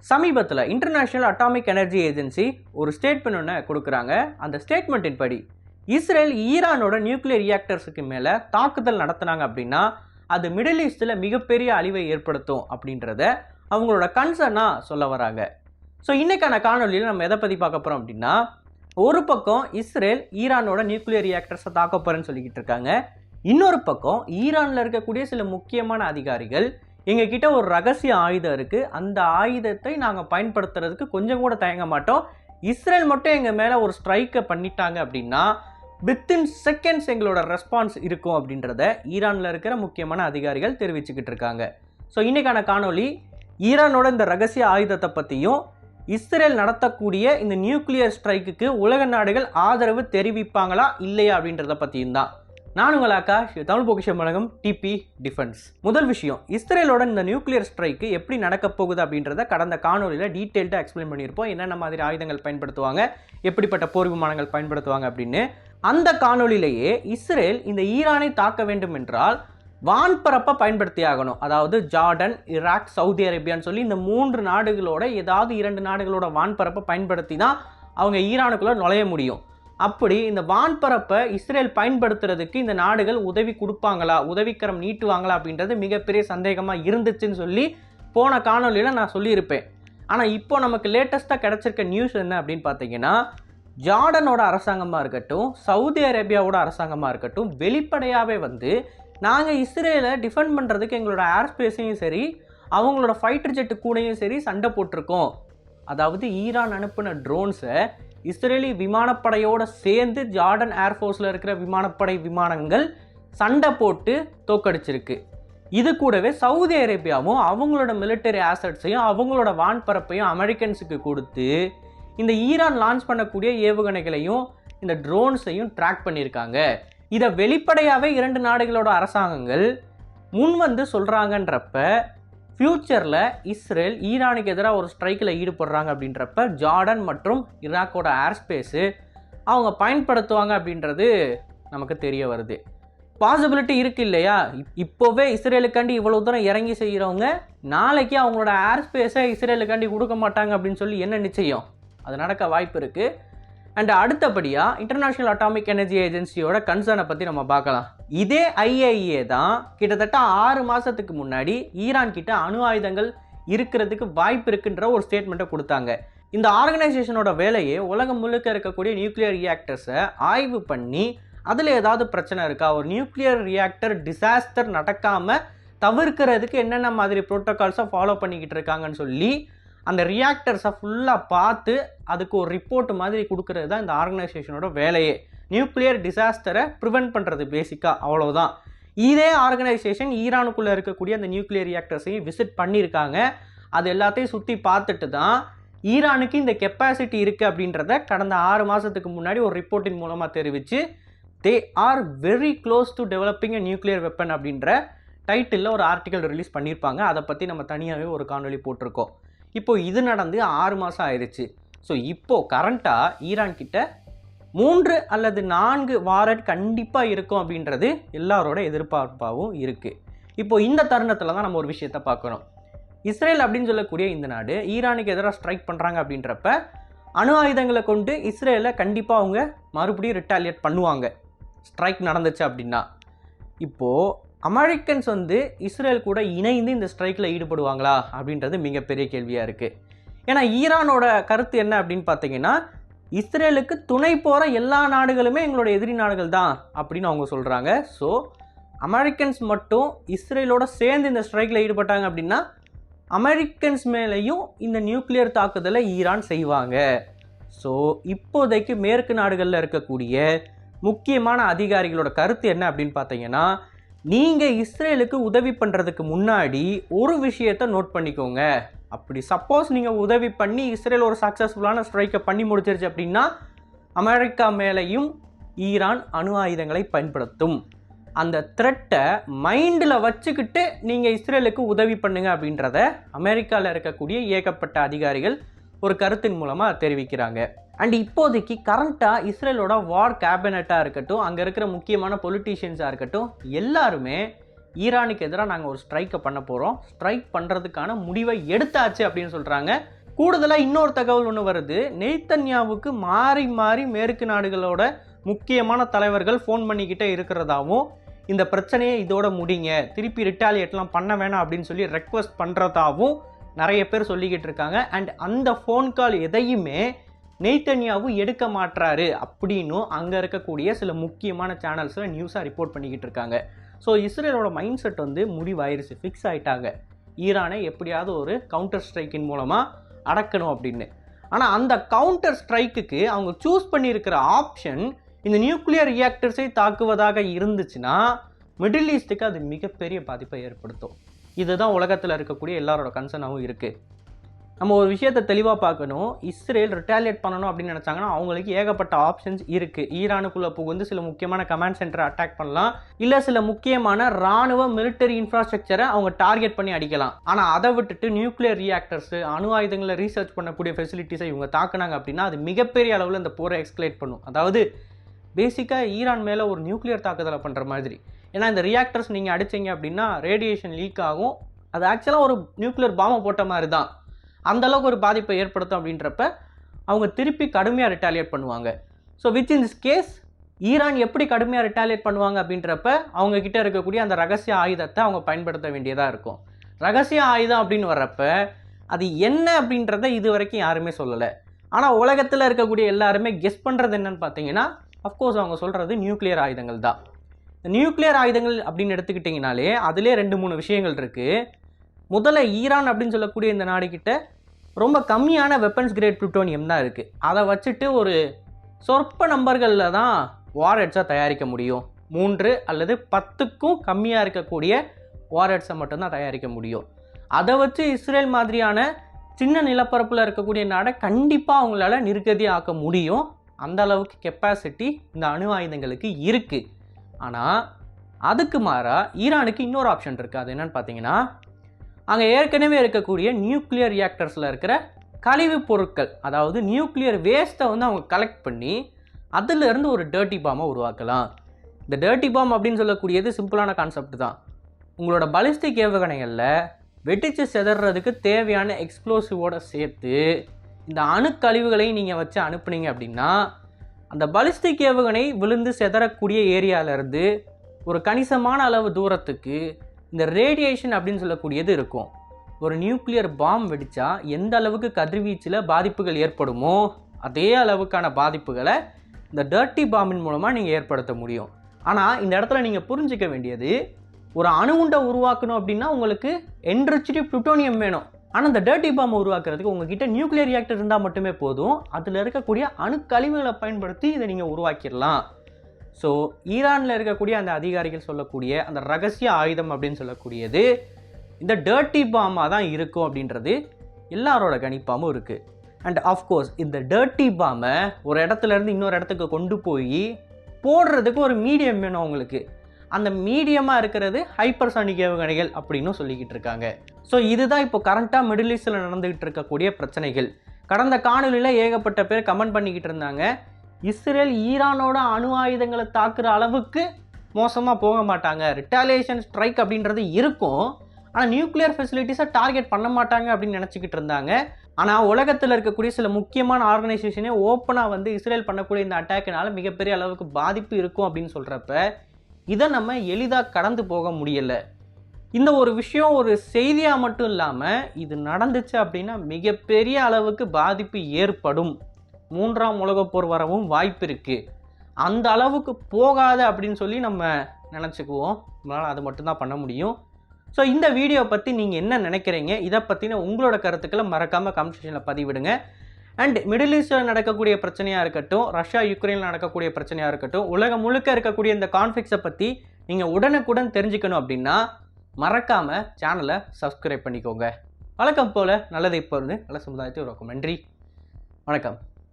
சமீபத்தில் international atomic energy agency ஒரு statement ஒன்று கொடுக்குறாங்க. அந்த ஸ்டேட்மெண்ட்டின் படி இஸ்ரேல் ஈரானோட நியூக்ளியர் ரியாக்டர்ஸுக்கு மேலே தாக்குதல் நடத்தினாங்க அப்படின்னா அது மிடில் ஈஸ்டில் மிகப்பெரிய அழிவை ஏற்படுத்தும் அப்படின்றத அவங்களோட கன்சர்னாக சொல்ல வராங்க. ஸோ இன்றைக்கான காணொலியில் நம்ம எதை பற்றி பார்க்க போகிறோம் அப்படின்னா, ஒரு பக்கம் இஸ்ரேல் ஈரானோட நியூக்ளியர் ரியாக்டர்ஸை தாக்க போகிறேன்னு சொல்லிக்கிட்டு இருக்காங்க. இன்னொரு பக்கம் ஈரானில் இருக்கக்கூடிய சில முக்கியமான அதிகாரிகள் எங்ககிட்ட ஒரு ரகசிய ஆயுதம் இருக்குது, அந்த ஆயுதத்தை நாங்கள் பயன்படுத்துறதுக்கு கொஞ்சம் கூட தயங்க மாட்டோம், இஸ்ரேல் மட்டும் எங்கள் மேலே ஒரு ஸ்ட்ரைக்கை பண்ணிட்டாங்க அப்படின்னா வித்தின் செகண்ட்ஸ் எங்களோட ரெஸ்பான்ஸ் இருக்கும் அப்படின்றத ஈரானில் இருக்கிற முக்கியமான அதிகாரிகள் தெரிவிச்சுக்கிட்டு இருக்காங்க. ஸோ இன்றைக்கான காணொலி ஈரானோட இந்த ரகசிய ஆயுதத்தை பற்றியும் இஸ்ரேல் நடத்தக்கூடிய இந்த நியூக்ளியர் ஸ்ட்ரைக்குக்கு உலக நாடுகள் ஆதரவு தெரிவிப்பாங்களா இல்லையா அப்படின்றத பற்றியும் தான். நான் உங்கள் ஆகாஷ், தமிழ் பொக்கிஷம் வழங்கும் டிபி டிஃபென்ஸ். முதல் விஷயம், இஸ்ரேலோட இந்த நியூக்ளியர் ஸ்ட்ரைக்கு எப்படி நடக்க போகுது அப்படின்றத கடந்த காணொலியில் டீட்டெயில்டாக எக்ஸ்பிளைன் பண்ணியிருப்போம். என்னென்ன மாதிரி ஆயுதங்கள் பயன்படுத்துவாங்க, எப்படிப்பட்ட போர் விமானங்கள் பயன்படுத்துவாங்க அப்படின்னு. அந்த காணொலியிலேயே இஸ்ரேல் இந்த ஈரானை தாக்க வேண்டும் என்றால் வான்பரப்பை பயன்படுத்தி ஆகணும். அதாவது ஜார்டன், ஈராக், சவுதி அரேபியான்னு சொல்லி இந்த 3 நாடுகளோட ஏதாவது 2 நாடுகளோட வான்பரப்பை பயன்படுத்தி தான் அவங்க ஈரானுக்குள்ளே நுழைய முடியும். அப்படி இந்த வான்பரப்பை இஸ்ரேல் பயன்படுத்துறதுக்கு இந்த நாடுகள் உதவி கொடுப்பாங்களா, உதவிக்கரம் நீட்டுவாங்களா அப்படின்றது மிகப்பெரிய சந்தேகமாக இருந்துச்சுன்னு சொல்லி போன காணொலியில் நான் சொல்லியிருப்பேன். ஆனால் இப்போ நமக்கு லேட்டஸ்ட்டாக கிடச்சிருக்க நியூஸ் என்ன அப்படின்னு பார்த்தீங்கன்னா, ஜார்டனோட அரசாங்கமாக இருக்கட்டும், சவுதி அரேபியாவோட அரசாங்கமாக இருக்கட்டும், வெளிப்படையாகவே நாங்கள் இஸ்ரேலை டிஃபெண்ட் பண்ணுறதுக்கு எங்களோட ஏர் ஸ்பேஸையும் சரி, அவங்களோட ஃபைட்டர் ஜெட்டு கூடையும் சரி சண்டை போட்டிருக்கோம். அதாவது ஈரான் அனுப்பின ட்ரோன்ஸை இஸ்ரேலி விமானப்படையோடு சேர்ந்து ஜார்டன் ஏர்ஃபோர்ஸில் இருக்கிற விமானப்படை விமானங்கள் சண்டை போட்டு தோக்கடிச்சிருக்கு. இது கூடவே சவுதி அரேபியாவும் அவங்களோட மிலிட்டரி ஆசட்ஸையும் அவங்களோட வான்பரப்பையும் அமெரிக்கன்ஸுக்கு கொடுத்து இந்த ஈரான் லான்ச் பண்ணக்கூடிய ஏவுகணைகளையும் இந்த ட்ரோன்ஸையும் ட்ராக் பண்ணியிருக்காங்க. இதை வெளிப்படையாகவே 2 நாடுகளோட அரசாங்கங்கள் முன் சொல்கிறாங்கன்றப்ப, ஃப்யூச்சரில் இஸ்ரேல் ஈரானுக்கு எதிராக ஒரு ஸ்ட்ரைக்கில் ஈடுபடுறாங்க அப்படின்றப்ப ஜார்டன் மற்றும் ஈராக்கோட ஏர் ஸ்பேஸு அவங்க பயன்படுத்துவாங்க அப்படின்றது நமக்கு தெரிய வருது. பாசிபிலிட்டி இருக்குது இல்லையா? இப்போவே இஸ்ரேலுக்காண்டி இவ்வளோ தூரம் இறங்கி செய்கிறவங்க நாளைக்கு அவங்களோட ஏர் ஸ்பேஸை இஸ்ரேலுக்காண்டி கொடுக்க மாட்டாங்க அப்படின்னு சொல்லி என்ன நிச்சயம்? அது நடக்க வாய்ப்பு இருக்குது. அண்ட் அடுத்தபடியாக இன்டர்நேஷ்னல் அட்டாமிக் எனர்ஜி ஏஜென்சியோட கன்சர்னை பற்றி நம்ம பார்க்கலாம். இதே IAEA தான் கிட்டத்தட்ட 6 மாதத்துக்கு முன்னாடி ஈரான் கிட்ட அணு ஆயுதங்கள் இருக்கிறதுக்கு வாய்ப்பு இருக்குன்ற ஒரு ஸ்டேட்மெண்ட்டை கொடுத்தாங்க. இந்த ஆர்கனைசேஷனோட வேலையே உலகம் முழுக்க இருக்கக்கூடிய நியூக்ளியர் ரியாக்டர்ஸை ஆய்வு பண்ணி அதில் ஏதாவது பிரச்சனை இருக்கா, ஒரு நியூக்ளியர் ரியாக்டர் டிசாஸ்டர் நடக்காமல் தவிர்க்கிறதுக்கு என்னென்ன மாதிரி ப்ரோட்டோகால்ஸை ஃபாலோ பண்ணிக்கிட்டு இருக்காங்கன்னு சொல்லி அந்த ரியாக்டர்ஸை ஃபுல்லாக பார்த்து அதுக்கு ஒரு ரிப்போர்ட் மாதிரி கொடுக்கறது தான் இந்த ஆர்கனைசேஷனோட வேலையே. நியூக்ளியர் டிசாஸ்டரை ப்ரிவென்ட் பண்ணுறது பேசிக்காக, அவ்வளோதான். இதே ஆர்கனைசேஷன் ஈரானுக்குள்ளே இருக்கக்கூடிய அந்த நியூக்ளியர் ரியாக்டர்ஸையும் விசிட் பண்ணியிருக்காங்க. அது எல்லாத்தையும் சுற்றி பார்த்துட்டு தான் ஈரானுக்கு இந்த கெப்பாசிட்டி இருக்குது அப்படின்றத கடந்த 6 மாதத்துக்கு முன்னாடி ஒரு ரிப்போர்ட்டின் மூலமாக தெரிவித்து they are very close to developing a nuclear weapon அப்படின்ற டைட்டிலில் ஒரு ஆர்டிக்கல் ரிலீஸ் பண்ணியிருப்பாங்க. அதை பற்றி நம்ம தனியாகவே ஒரு காணொலி போட்டிருக்கோம். இப்போது இது நடந்து 6 மாதம் ஆயிடுச்சு. ஸோ இப்போது கரண்ட்டாக ஈரான் கிட்ட 3 அல்லது 4 வாரட் கண்டிப்பாக இருக்கும் அப்படின்றது எல்லாரோட எதிர்பார்ப்பாகவும் இருக்குது. இப்போது இந்த தருணத்தில் தான் நம்ம ஒரு விஷயத்தை பார்க்குறோம். இஸ்ரேல் அப்படின்னு சொல்லக்கூடிய இந்த நாடு ஈரானுக்கு எதிராக ஸ்ட்ரைக் பண்ணுறாங்க அப்படின்றப்ப அணு ஆயுதங்களை கொண்டு இஸ்ரேலை கண்டிப்பாக அவங்க மறுபடியும் ரிட்டாலியேட் பண்ணுவாங்க ஸ்ட்ரைக் நடந்துச்சு அப்படின்னா. இப்போது அமெரிக்கன்ஸ் இஸ்ரேல் கூட இணைந்து இந்த ஸ்ட்ரைக்கில் ஈடுபடுவாங்களா அப்படின்றது மிகப்பெரிய கேள்வியாக இருக்குது. ஏன்னா ஈரானோட கருத்து என்ன அப்படின்னு பார்த்தீங்கன்னா, இஸ்ரேலுக்கு துணை போகிற எல்லா நாடுகளுமே எங்களோட எதிரி நாடுகள் தான் அப்படின்னு அவங்க சொல்கிறாங்க. ஸோ அமெரிக்கன்ஸ் மட்டும் இஸ்ரேலோட சேர்ந்து இந்த ஸ்ட்ரைக்கில் ஈடுபட்டாங்க அப்படின்னா அமெரிக்கன்ஸ் மேலேயும் இந்த நியூக்ளியர் தாக்குதலை ஈரான் செய்வாங்க. ஸோ இப்போதைக்கு மேற்கு நாடுகளில் இருக்கக்கூடிய முக்கியமான அதிகாரிகளோட கருத்து என்ன அப்படின்னு பார்த்தீங்கன்னா, நீங்கள் இஸ்ரேலுக்கு உதவி பண்ணுறதுக்கு முன்னாடி ஒரு விஷயத்தை நோட் பண்ணிக்கோங்க. அப்படி சப்போஸ் நீங்கள் உதவி பண்ணி இஸ்ரேல் ஒரு சக்ஸஸ்ஃபுல்லான ஸ்ட்ரைக்கை பண்ணி முடிச்சிருச்சு அப்படின்னா அமெரிக்கா மேலேயும் ஈரான் அணு ஆயுதங்களை பயன்படுத்தும். அந்த த்ரெட்டை மைண்டில் வச்சுக்கிட்டு நீங்கள் இஸ்ரேலுக்கு உதவி பண்ணுங்க அப்படின்றத அமெரிக்காவில் இருக்கக்கூடிய ஏகப்பட்ட அதிகாரிகள் ஒரு கருத்தின் மூலமாக தெரிவிக்கிறாங்க. அண்ட் இப்போதைக்கு கரண்ட்டாக இஸ்ரேலோட வார் கேபினட்டாக இருக்கட்டும், அங்கே இருக்கிற முக்கியமான பொலிட்டீஷியன்ஸாக இருக்கட்டும், எல்லாருமே ஈரானுக்கு எதிராக நாங்கள் ஒரு ஸ்ட்ரைக்கை பண்ண போகிறோம், ஸ்ட்ரைக் பண்ணுறதுக்கான முடிவை எடுத்தாச்சு அப்படின்னு சொல்கிறாங்க. கூடுதலாக இன்னொரு தகவல் ஒன்று வருது. நெதன்யாவுக்கு மாறி மாறி மேற்கு நாடுகளோட முக்கியமான தலைவர்கள் ஃபோன் பண்ணிக்கிட்டே இருக்கிறதாவும், இந்த பிரச்சனையை இதோட முடிங்க, திருப்பி ரிட்டாலியேட்லாம் பண்ண வேணாம் அப்படின்னு சொல்லி ரெக்வஸ்ட் பண்ணுறதாவும் நிறைய பேர் சொல்லிக்கிட்டு இருக்காங்க. அண்ட் அந்த ஃபோன் கால் எதையுமே நெதன்யாவு எடுக்க மாட்டாரு அப்படின்னும் அங்கே இருக்கக்கூடிய சில முக்கியமான சேனல்ஸில் நியூஸாக ரிப்போர்ட் பண்ணிக்கிட்டு இருக்காங்க. ஸோ இஸ்ரேலோட மைண்ட் செட் வந்து முடிவாயிருச்சு, ஃபிக்ஸ் ஆகிட்டாங்க, ஈரானை எப்படியாவது ஒரு கவுண்டர் ஸ்ட்ரைக்கின் மூலமாக அடக்கணும் அப்படின்னு. ஆனால் அந்த கவுண்டர் ஸ்ட்ரைக்குக்கு அவங்க சூஸ் பண்ணியிருக்கிற ஆப்ஷன் இந்த நியூக்ளியர் ரியாக்டர்ஸை தாக்குவதாக இருந்துச்சுன்னா மிடில் ஈஸ்ட்டுக்கு அது மிகப்பெரிய பாதிப்பை ஏற்படுத்தும். இதுதான் உலகத்தில் இருக்கக்கூடிய எல்லாரோட கன்சர்னாகவும் இருக்குது. நம்ம ஒரு விஷயத்தை தெளிவாக பார்க்கணும். இஸ்ரேல் ரிட்டாலியேட் பண்ணணும் அப்படின்னு நினச்சாங்கன்னா அவங்களுக்கு ஏகப்பட்ட ஆப்ஷன்ஸ் இருக்குது. ஈரானுக்குள்ளே புகுந்து சில முக்கியமான கமாண்ட் சென்டரை அட்டாக் பண்ணலாம், இல்லை சில முக்கியமான இராணுவ மிலிட்டரி இன்ஃப்ராஸ்ட்ரக்சரை அவங்க டார்கெட் பண்ணி அடிக்கலாம். ஆனால் அதை விட்டுட்டு நியூக்ளியர் ரியாக்டர்ஸு, அணு ஆயுதங்களை ரீசர்ச் பண்ணக்கூடிய ஃபெசிலிட்டிஸை இவங்க தாக்குனாங்க அப்படின்னா அது மிகப்பெரிய அளவில் இந்த போரை எக்ஸ்கலேட் பண்ணும். அதாவது பேசிக்காக ஈரான் மேலே ஒரு நியூக்ளியர் தாக்குதலை பண்ணுற மாதிரி. ஏன்னா இந்த ரியாக்டர்ஸ் நீங்கள் அடிச்சிங்க அப்படின்னா ரேடியேஷன் லீக் ஆகும். அது ஆக்சுவலாக ஒரு நியூக்ளியர் பாம்பை போட்ட மாதிரி தான். அந்தளவுக்கு ஒரு பாதிப்பை ஏற்படுத்தும். அப்படின்றப்ப அவங்க திருப்பி கடுமையாக ரிட்டாலியேட் பண்ணுவாங்க. So which in this case Iran எப்படி கடுமையாக ரிட்டாலியேட் பண்ணுவாங்க அப்படின்றப்ப அவங்கக்கிட்ட இருக்கக்கூடிய அந்த ரகசிய ஆயுதத்தை அவங்க பயன்படுத்த வேண்டியதாக இருக்கும். ரகசிய ஆயுதம் அப்படின்னு வர்றப்ப அது என்ன அப்படின்றத இது வரைக்கும் யாருமே சொல்லலை. ஆனால் உலகத்தில் இருக்கக்கூடிய எல்லாருமே கெஸ் பண்ணுறது என்னன்னு பார்த்தீங்கன்னா அஃப்கோர்ஸ் அவங்க சொல்கிறது நியூக்ளியர் ஆயுதங்கள் தான். நியூக்ளியர் ஆயுதங்கள் அப்படின்னு எடுத்துக்கிட்டிங்கனாலே அதிலே 2-3 விஷயங்கள் இருக்குது. முதல்ல ஈரான் அப்படின்னு சொல்லக்கூடிய இந்த நாடுகிட்ட ரொம்ப கம்மியான வெப்பன்ஸ் கிரேட் புளுட்டோனியம் தான் இருக்குது. அதை வச்சுட்டு ஒரு சொற்ப நம்பர்களில் தான் வார்ஹெட்ஸை தயாரிக்க முடியும். 3 அல்லது 10க்கும் கம்மியாக இருக்கக்கூடிய வார்ஹெட்ஸை மட்டும்தான் தயாரிக்க முடியும். அதை வச்சு இஸ்ரேல் மாதிரியான சின்ன நிலப்பரப்பில் இருக்கக்கூடிய நாடை கண்டிப்பாக அவங்களால நிர்கதியாக ஆக்க முடியும். அந்த அளவுக்கு கெப்பாசிட்டி இந்த அணு ஆயுதங்களுக்கு இருக்குது. ஆனால் அதுக்கு மாறாக ஈரானுக்கு இன்னொரு ஆப்ஷன் இருக்குது. அது என்னன்னு பார்த்தீங்கன்னா அங்கே ஏற்கனவே இருக்கக்கூடிய நியூக்ளியர் ரியாக்டர்ஸில் இருக்கிற கழிவுப் பொருட்கள், அதாவது நியூக்ளியர் வேஸ்ட்டை வந்து அவங்க கலெக்ட் பண்ணி அதிலிருந்து ஒரு டர்ட்டி பாம்பை உருவாக்கலாம். இந்த டர்ட்டி பாம் அப்படின்னு சொல்லக்கூடியது சிம்பிளான கான்செப்ட் தான். உங்களோட பலிஸ்டிக் ஏவுகணைகளில் வெடித்து செதறதுக்கு தேவையான எக்ஸ்ப்ளோசிவோடு சேர்த்து இந்த அணுக்கழிவுகளையும் நீங்கள் வச்சு அனுப்புனீங்க அப்படின்னா அந்த பலிஸ்டிக் ஏவுகணை விழுந்து செதறக்கூடிய ஏரியாவிலேருந்து ஒரு கணிசமான அளவு தூரத்துக்கு இந்த ரேடியேஷன் அப்படின்னு சொல்லக்கூடியது இருக்கும். ஒரு நியூக்ளியர் பாம் வெடித்தா எந்த அளவுக்கு கதிர்வீச்சில் பாதிப்புகள் ஏற்படுமோ அதே அளவுக்கான பாதிப்புகளை இந்த டர்ட்டி பாம்பின் மூலமாக நீங்கள் ஏற்படுத்த முடியும். ஆனால் இந்த இடத்துல நீங்கள் புரிஞ்சிக்க வேண்டியது, ஒரு அணுகுண்டை உருவாக்கணும் அப்படின்னா உங்களுக்கு என்ரிச்டு புளுட்டோனியம் வேணும். ஆனால் இந்த டர்ட்டி பாம்பை உருவாக்குறதுக்கு உங்ககிட்ட நியூக்ளியர் ரியாக்டர் இருந்தால் மட்டுமே போதும். அதில் இருக்கக்கூடிய அணுக்கழிவுகளை பயன்படுத்தி இதை நீங்கள் உருவாக்கிடலாம். ஸோ ஈரானில் இருக்கக்கூடிய அந்த அதிகாரிகள் சொல்லக்கூடிய அந்த ரகசிய ஆயுதம் அப்படின்னு சொல்லக்கூடியது இந்த டர்ட்டி பாமாக தான் இருக்கும் அப்படின்றது எல்லாரோட கணிப்பாகவும் இருக்குது. அண்ட் ஆஃப்கோர்ஸ் இந்த டர்ட்டி பாம்பை ஒரு இடத்துலேருந்து இன்னொரு இடத்துக்கு கொண்டு போய் போடுறதுக்கு ஒரு மீடியம் வேணும் அவங்களுக்கு. அந்த மீடியமாக இருக்கிறது ஹைப்பர்சானிக் ஏவுகணைகள் அப்படின்னு சொல்லிக்கிட்டு இருக்காங்க. ஸோ இதுதான் இப்போ கரண்ட்டாக மிடில் ஈஸ்டில் நடந்துக்கிட்டு இருக்கக்கூடிய பிரச்சனைகள். கடந்த காணொலியில் ஏகப்பட்ட பேர் கமெண்ட் பண்ணிக்கிட்டு இருந்தாங்க, இஸ்ரேல் ஈரானோட அணு ஆயுதங்களை தாக்குற அளவுக்கு மோசமாக போக மாட்டாங்க, ரிட்டாலியேஷன் ஸ்ட்ரைக் அப்படின்றது இருக்கும், ஆனால் நியூக்ளியர் ஃபெசிலிட்டிஸை டார்கெட் பண்ண மாட்டாங்க அப்படின்னு நினச்சிக்கிட்டு இருந்தாங்க. ஆனால் உலகத்தில் இருக்கக்கூடிய சில முக்கியமான ஆர்கனைசேஷனே ஓப்பனாக வந்து இஸ்ரேல் பண்ணக்கூடிய இந்த அட்டாக்கினால மிகப்பெரிய அளவுக்கு பாதிப்பு இருக்கும் அப்படின்னு சொல்கிறப்ப இதை நம்ம எளிதாக கடந்து போக முடியலை. இந்த ஒரு விஷயம் ஒரு செய்தியாக மட்டும் இல்லாமல் இது நடந்துச்சு அப்படின்னா மிகப்பெரிய அளவுக்கு பாதிப்பு ஏற்படும். 3ஆம் உலகப் போர் வரவும் வாய்ப்பு இருக்குது. அந்த அளவுக்கு போகாத அப்படின்னு சொல்லி நம்ம நினச்சிக்குவோம். நம்மளால் அது மட்டும்தான் பண்ண முடியும். ஸோ இந்த வீடியோ பற்றி நீங்கள் என்ன நினைக்கிறீங்க, இதை பற்றின உங்களோட கருத்துக்களை மறக்காமல் கமெண்ட் செக்ஷனில் பதிவிடுங்க. அண்ட் மிடில் ஈஸ்டில் நடக்கக்கூடிய பிரச்சனையாக இருக்கட்டும், ரஷ்யா யுக்ரைனில் நடக்கக்கூடிய பிரச்சனையாக இருக்கட்டும், உலகம் முழுக்க இருக்கக்கூடிய இந்த கான்ஃப்ளிக்ஸை பற்றி நீங்கள் உடனுக்குடன் தெரிஞ்சுக்கணும் அப்படின்னா மறக்காமல் சேனலை சப்ஸ்கிரைப் பண்ணிக்கோங்க. வழக்கம் போல் நல்லதை இப்போ இருந்து நல்ல சமுதாயத்தை உருவாக்கும். நன்றி, வணக்கம்.